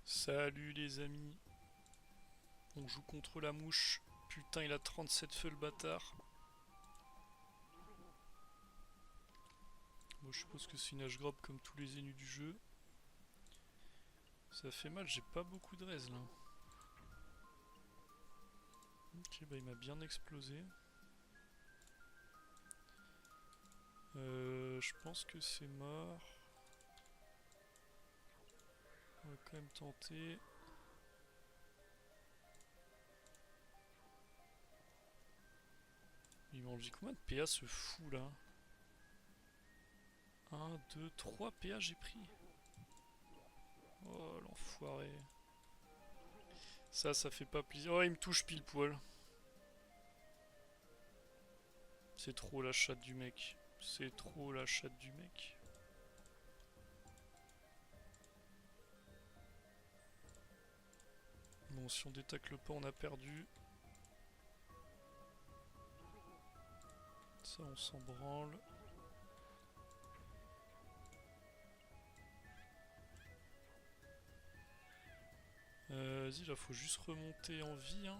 Salut les amis, on joue contre la mouche. Putain, il a 37 feux le bâtard. Bon, je suppose que c'est une hache grab comme tous les ennemis du jeu. Ça fait mal, j'ai pas beaucoup de res là. Ok, bah il m'a bien explosé. Je pense que c'est mort. On va quand même tenter. Il m'a enlevé combien de PA ce fou là? 1, 2, 3 PA j'ai pris. Oh l'enfoiré. Ça fait pas plaisir. Oh, il me touche pile poil. C'est trop la chatte du mec. C'est trop la chatte du mec. Bon, si on détacle pas, on a perdu. Ça, on s'en branle. Vas-y, là, faut juste remonter en vie, hein.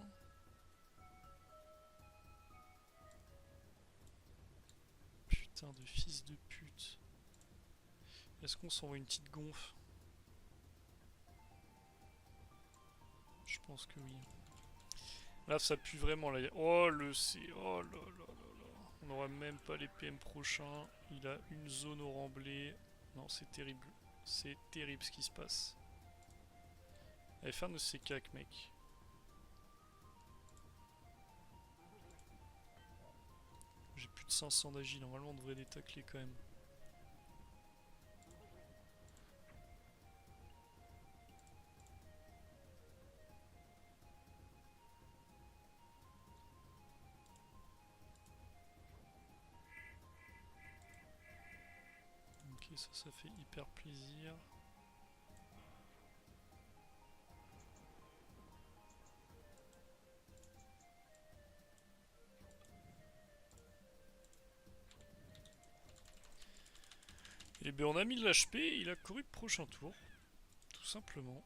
Putain de fils de pute. Est-ce qu'on s'envoie une petite gonfle? Je pense que oui. Là, ça pue vraiment, là. Oh, le C. Oh là là là là. On n'aura même pas les PM prochains. Il a une zone au remblai. Non, c'est terrible. C'est terrible ce qui se passe. Allez, faire de ces cacs, mec. J'ai plus de 500 d'agi. Normalement, on devrait les tacler quand même. Ok, ça fait hyper plaisir. Et ben on a mis de l'HP, il a couru le prochain tour. Tout simplement.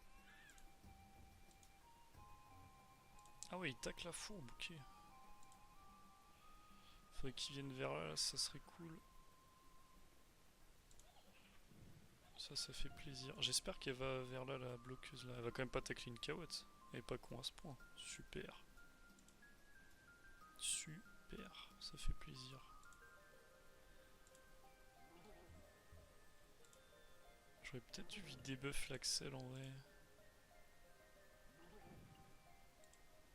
Ah ouais, il tacle la fourbe, ok. Faudrait qu'il vienne vers là, ça serait cool. Ça fait plaisir. J'espère qu'elle va vers là, la bloqueuse là. Elle va quand même pas tacler une cahuète. Elle est pas con à ce point. Super. Super. Ça fait plaisir. J'aurais peut-être dû vite débuff l'Axel en vrai.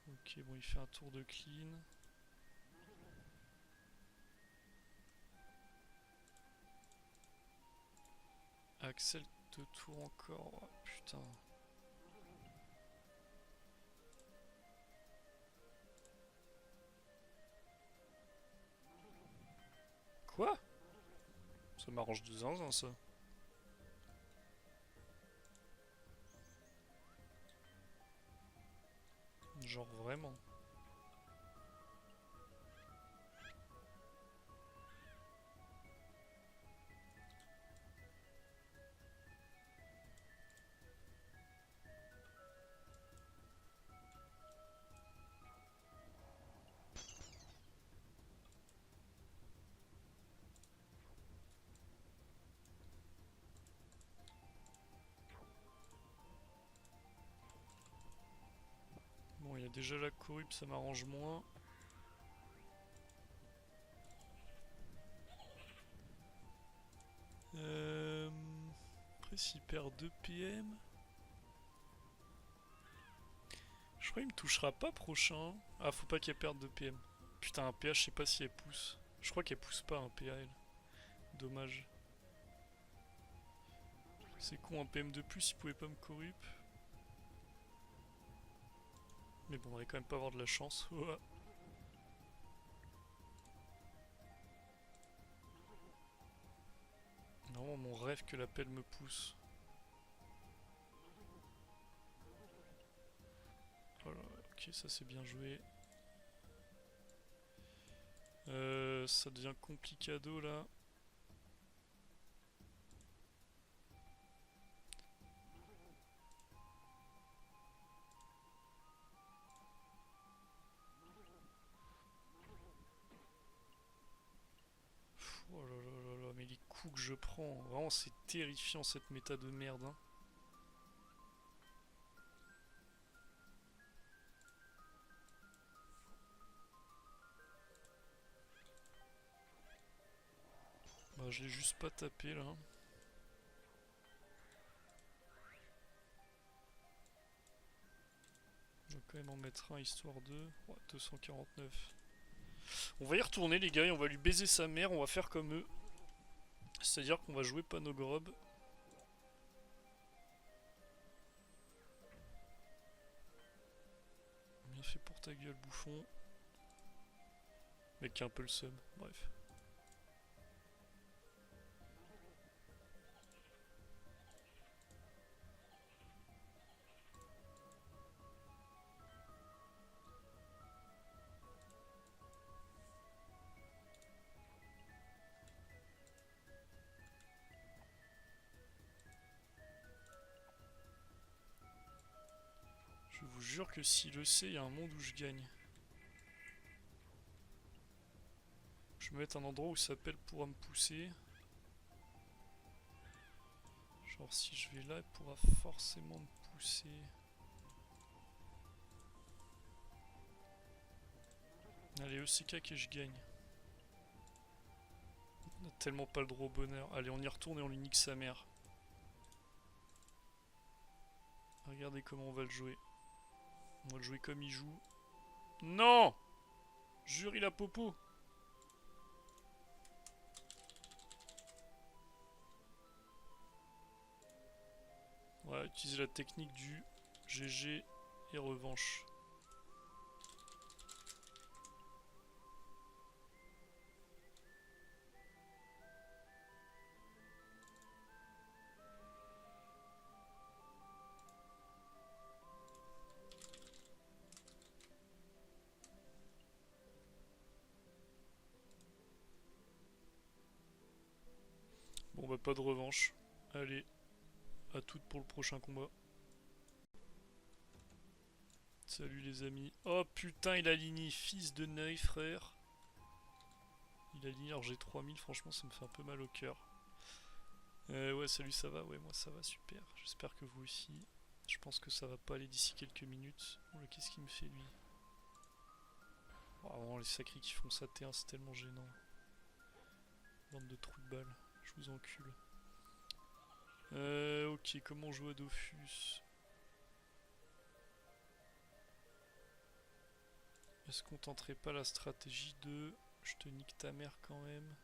Ok, bon, il fait un tour de clean. Axel, 2 tours encore. Oh, putain. Quoi? Ça m'arrange de zinzin ça. Genre vraiment. Bon, il y a déjà la corrupte, ça m'arrange moins. Après, s'il perd 2 PM. Je crois qu'il me touchera pas prochain. Ah, faut pas qu'elle perde 2 PM. Putain, un PA, je sais pas si elle pousse. Je crois qu'elle pousse pas un PA, elle. Dommage. C'est con, un PM de plus, il pouvait pas me corrup. Mais bon, on va quand même pas avoir de la chance. Ouais. Non, mon rêve que la pelle me pousse. Voilà, ok, ça c'est bien joué. Ça devient complicado là. que je prends. Vraiment, c'est terrifiant cette méta de merde. Hein. Bah, je l'ai juste pas tapé là. Je vais quand même en mettre un histoire de... Ouais, 249. On va y retourner les gars et on va lui baiser sa mère, on va faire comme eux. C'est-à-dire qu'on va jouer Panogrob. Bien fait pour ta gueule bouffon. Mec qui a un peu le seum, bref. Je vous jure que s'il le sait, il y a un monde où je gagne. Je vais mettre un endroit où ça s'appelle pourra me pousser. Genre si je vais là, il pourra forcément me pousser. Allez, ECK et je gagne. On a tellement pas le droit au bonheur. Allez, on y retourne et on lui nique sa mère. Regardez comment on va le jouer. On va le jouer comme il joue. Non! Jure, il a popo. On va utiliser la technique du GG et revanche. Bon bah pas de revanche. Allez, à toutes pour le prochain combat. Salut les amis. Oh putain, il a aligné fils de Ney, frère. Il a aligné, alors j'ai 3000, franchement ça me fait un peu mal au cœur. Ouais, salut, ça va? Ouais, moi ça va, super. J'espère que vous aussi. Je pense que ça va pas aller d'ici quelques minutes. Oh là, qu'est-ce qu'il me fait lui? Oh, vraiment, les sacrés qui font ça T1, c'est tellement gênant. Bande de trous de balles, je vous encule. Ok, comment jouer à Dofus? Est-ce qu'on tenterait pas la stratégie de... Je te nique ta mère quand même.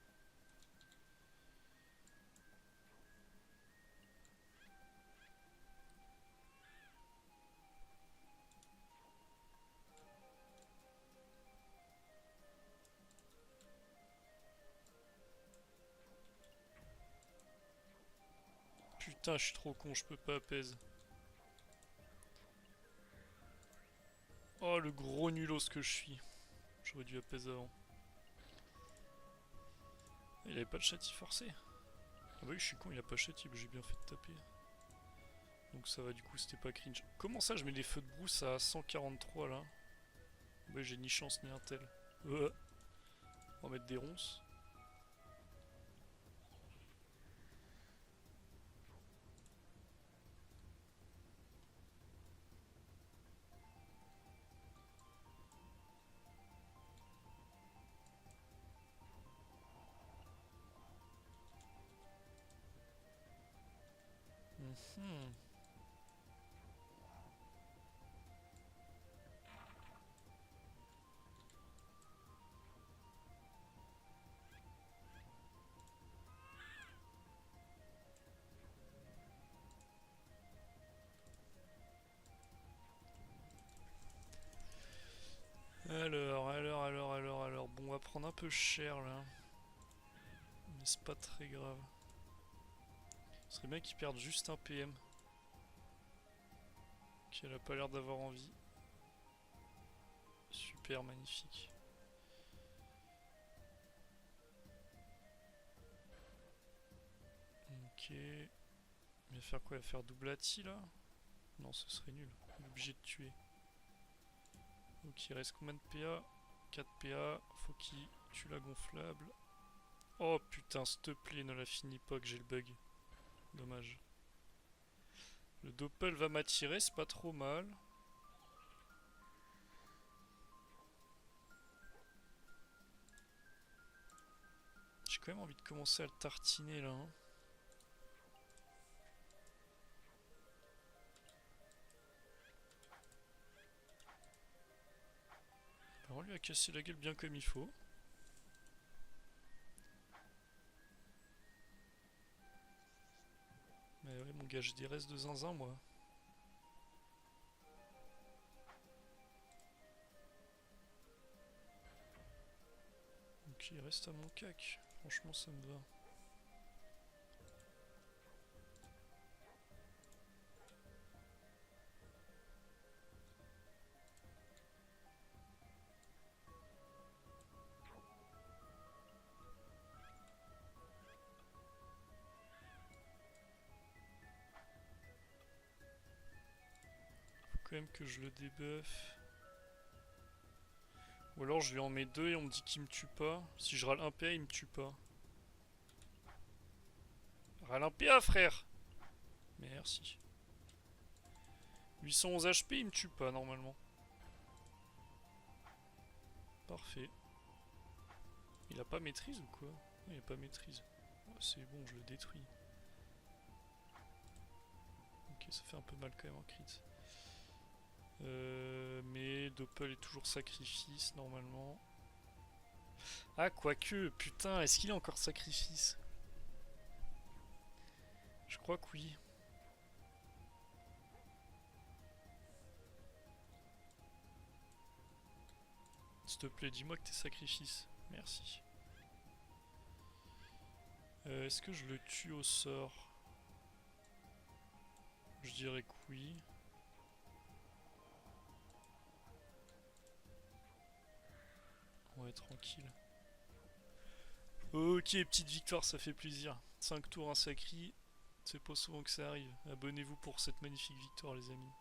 Putain, je suis trop con, je peux pas apaiser. Oh, le gros nulos que je suis. J'aurais dû apaiser avant. Il avait pas de châti forcé. Ah bah oui, je suis con, il a pas châti, j'ai bien fait de taper. Donc ça va, du coup, c'était pas cringe. Comment ça, je mets des feux de brousse à 143 là? Bah j'ai ni chance ni un tel. On va mettre des ronces. Alors. Bon, on va prendre un peu cher là. Mais c'est pas très grave. Ce serait bien qu'ils perdent juste un PM. Qui elle a pas l'air d'avoir envie. Super, magnifique. Ok. Il va faire quoi? Il va faire double atti là? Non, ce serait nul. On est obligé de tuer. Ok, il reste combien de PA? 4 PA. Faut qu'il tue la gonflable. Oh putain, s'il te plaît, ne la finis pas que j'ai le bug. Dommage. Le Doppel va m'attirer, c'est pas trop mal. J'ai quand même envie de commencer à le tartiner là. Hein. Alors, on lui a cassé la gueule bien comme il faut. Mais ouais, mon gars, j'ai des restes de zinzin moi. Donc il reste à mon cac. Franchement, ça me va. Faut quand même que je le débuffe. Ou alors je lui en mets deux et on me dit qu'il me tue pas. Si je râle un PA, il me tue pas. Râle un PA, frère! Merci. 811 HP, il me tue pas normalement. Parfait. Il a pas maîtrise ou quoi? Il a pas maîtrise. Oh, c'est bon, je le détruis. Ok, ça fait un peu mal quand même en crit. Mais Doppel est toujours sacrifice normalement. Ah, quoique, putain, est-ce qu'il est encore sacrifice? Je crois que oui. S'il te plaît, dis-moi que t'es sacrifice. Merci. Est-ce que je le tue au sort? Je dirais que oui. Ouais, tranquille. Ok, petite victoire, ça fait plaisir. 5 tours, un sacri. C'est pas souvent que ça arrive. Abonnez-vous pour cette magnifique victoire, les amis.